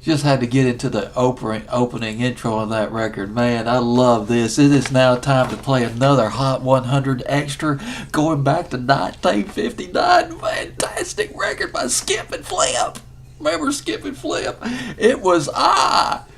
Just had to get into the opening intro on that record. Man, I love this. It is now time to play another Hot 100 extra going back to 1959. Fantastic record by Skip and Flip. Remember Skip and Flip? It was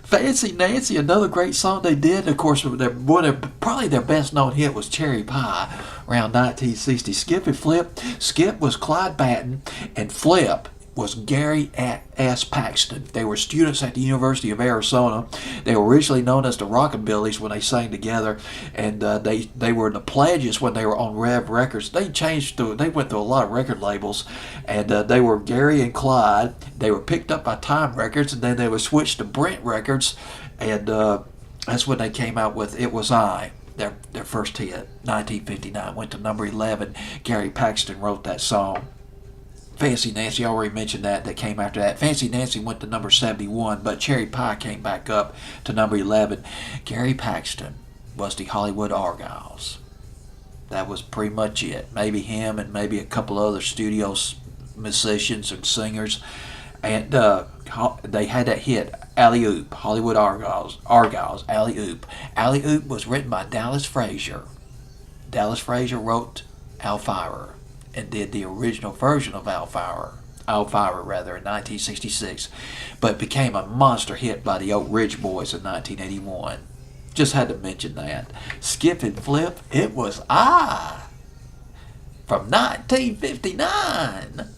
Fancy Nancy, another great song they did. Of course, probably their best known hit was Cherry Pie around 1960. Skip and Flip. Skip was Clyde Batten and Flip was Gary S. Paxton. They were students at the University of Arizona. They were originally known as the Rockabillys when they sang together, and they were the Pledges when they were on Rev Records. They went through a lot of record labels, and they were Gary and Clyde. They were picked up by Time Records, and then they were switched to Brent Records, and that's when they came out with It Was I. Their first hit, 1959, went to number 11. Gary Paxton wrote that song. Fancy Nancy, I already mentioned that came after that. Fancy Nancy went to number 71, but Cherry Pie came back up to number 11. Gary Paxton was the Hollywood Argyles. That was pretty much it. Maybe him and maybe a couple other studio musicians and singers. And they had that hit, Alley Oop, Hollywood Argyles, Alley Oop. Alley Oop was written by Dallas Frazier. Dallas Frazier wrote Elvira and did the original version of Elvira in 1966, but became a monster hit by the Oak Ridge Boys in 1981. Just had to mention that. Skip and Flip, It Was I, from 1959.